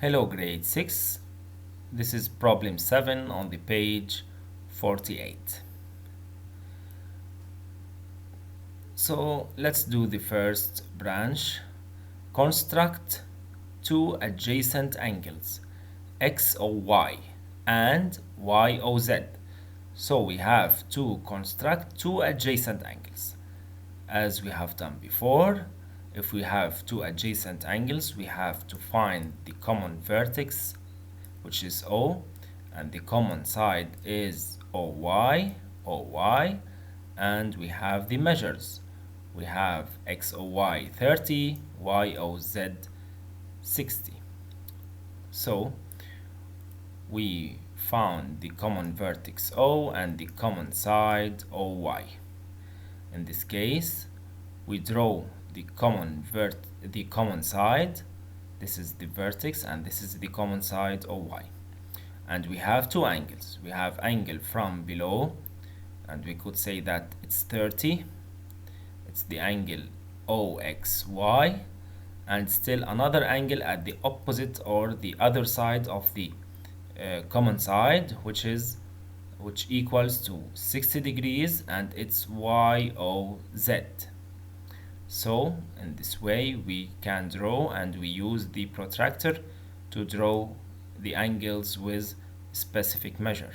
Hello grade 6, this is problem 7 on the page 48. So let's do the first branch. Construct two adjacent angles, XOY and YOZ. So we have to construct two adjacent angles. As we have done before, if we have two adjacent angles, we have to find the common vertex, which is O, and the common side is OY, and we have the measures. We have XOY 30, YOZ 60. So we found the common vertex O and the common side OY. In this case, we draw the common side. This is the vertex and this is the common side OY. And we have two angles. We have angle from below, and we could say that it's 30. It's the angle OXY, and still another angle at the opposite or the other side of the common side, which equals to 60 degrees, and it's YOZ. So in this way we can draw, and we use the protractor to draw the angles with specific measure.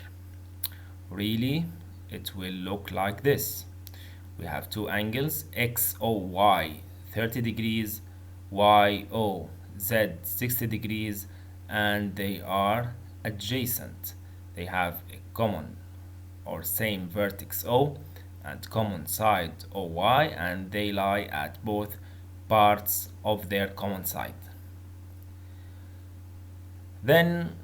Really, it will look like this. We have two angles, XOY 30 degrees, YOZ 60 degrees, and they are adjacent. They have a common or same vertex O and common side OY, and they lie at both parts of their common side. Then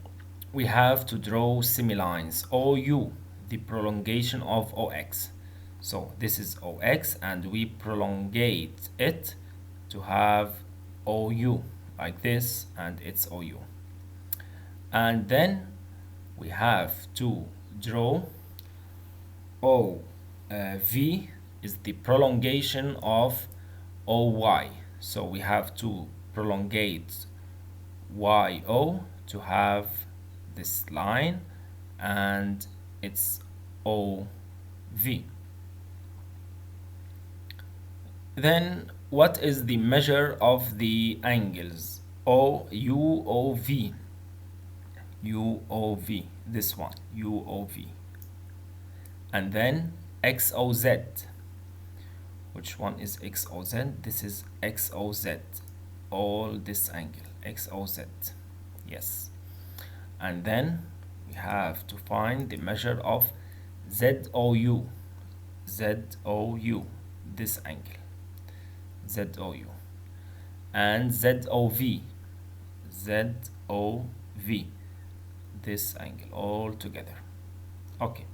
we have to draw semilines OU, the prolongation of OX. So this is OX, and we prolongate it to have OU like this, and it's OU. And then we have to draw OV is the prolongation of OY. So we have to prolongate YO to have this line, and it's OV. Then what is the measure of the angles? UOV. UOV, this one, UOV. And then XOZ. Which one is XOZ? This is XOZ. All this angle, XOZ. Yes. And then we have to find the measure of ZOU. ZOU, this angle. ZOU. And ZOV. ZOV, this angle, all together. Okay.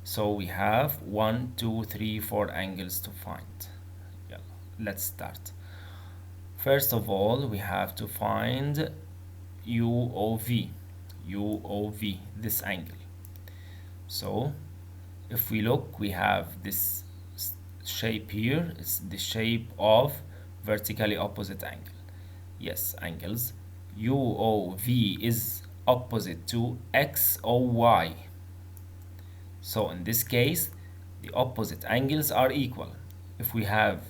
So we have 1, 2, 3, 4 angles to find. Yeah, let's start. First of all, we have to find UOV. UOV, this angle. So if we look, we have this shape here. It's the shape of vertically opposite angle. Yes, angles. UOV is opposite to XOY. So in this case, the opposite angles are equal. If we have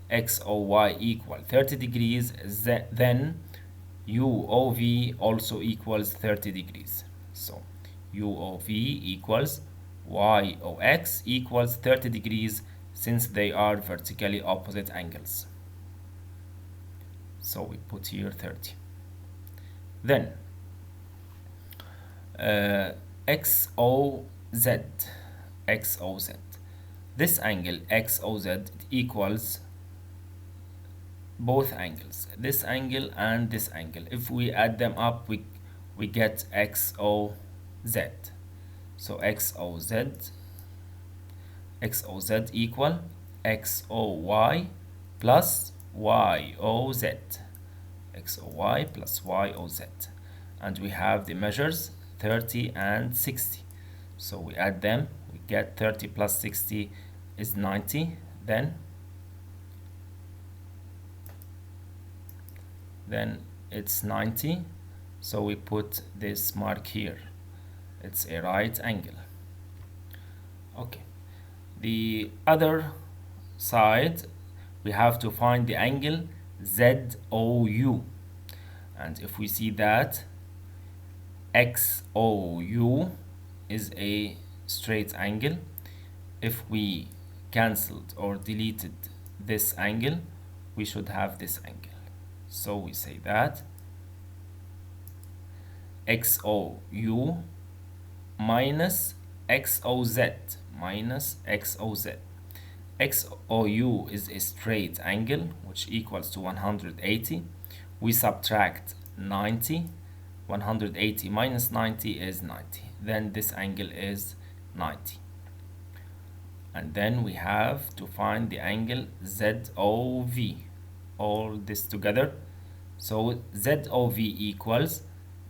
XOY equal 30 degrees, then UOV also equals 30 degrees. So UOV equals YOX equals 30 degrees, since they are vertically opposite angles. So we put here 30. Then XOZ. This angle XOZ equals both angles, this angle and this angle. If we add them up, we get XOZ. So XOZ equal XOY plus YOZ. XOY plus YOZ. And we have the measures 30 and 60. So we add them, we get 30 plus 60 is 90. Then it's 90 So we put this mark here. It's a right angle. Okay. The other side, we have to find the angle ZOU. And if we see that XOU is a straight angle, if we cancelled or deleted this angle, we should have this angle. So we say that XOU minus XOZ minus XOZ. XOU is a straight angle which equals to 180. We subtract 90. 180 minus 90 is 90. Then this angle is 90. And then we have to find the angle ZOV. All this together. So ZOV equals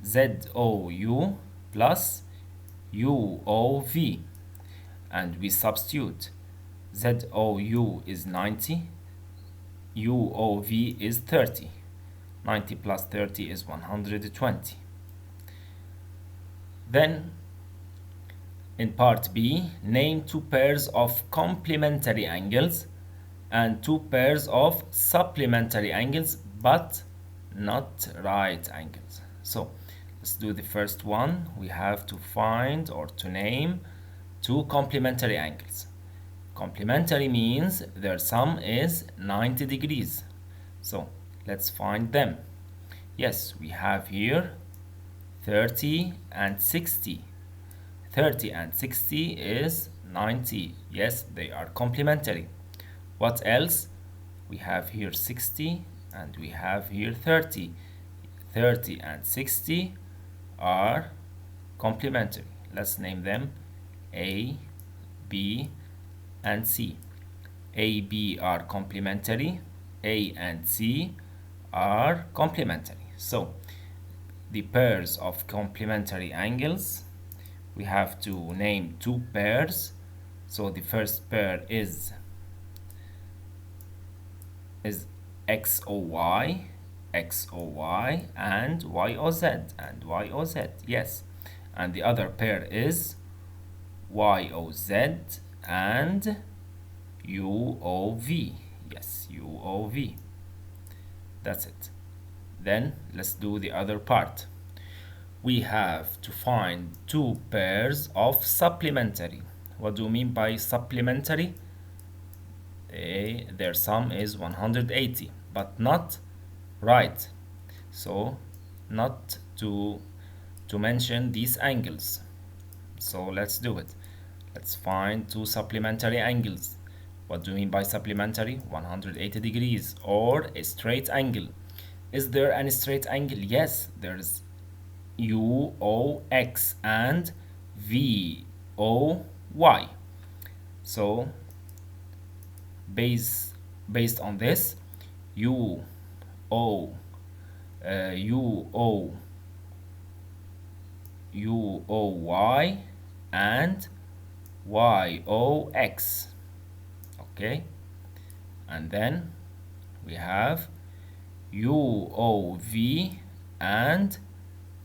ZOU plus UOV. And we substitute. ZOU is 90. UOV is 30. 90 plus 30 is 120. Then in part B, name two pairs of complementary angles and two pairs of supplementary angles but not right angles. So let's do the first one. We have to find or to name two complementary angles. Complementary means their sum is 90 degrees. So let's find them. Yes, we have here 30 and 60. 30 and 60 is 90. Yes, they are complementary. What else? We have here 60 and we have here 30. 30 and 60 are complementary. Let's name them A, B, and C. A, B are complementary. A and C are complementary. So the pairs of complementary angles, we have to name two pairs. So the first pair is XOY, XOY, and YOZ, and YOZ. Yes. And the other pair is YOZ and UOV. Yes, UOV. That's it. Then let's do the other part. We have to find two pairs of supplementary. What do you mean by supplementary? Their sum is 180, but not right. So not to mention these angles. So let's do it. Let's find two supplementary angles. What do you mean by supplementary? 180 degrees or a straight angle. Is there any straight angle? Yes, there's UOX and VOY. So based on this, UOY and YOX. Okay, and then we have UOV and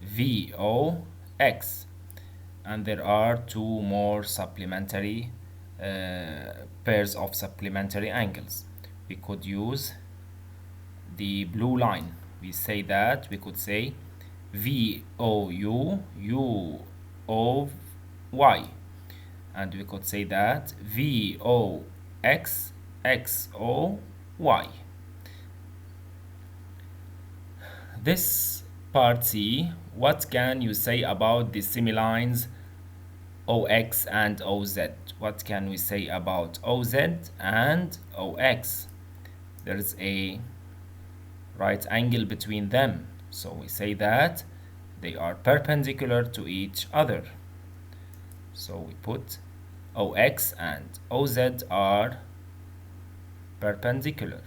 VOX, and there are two more supplementary pairs of supplementary angles. We could use the blue line. We say that we could say VOU UOY, and we could say that VOX XOY. This part C, what can you say about the semilines OX and OZ? What can we say about OZ and OX? There is a right angle between them, so we say that they are perpendicular to each other. So we put OX and OZ are perpendicular.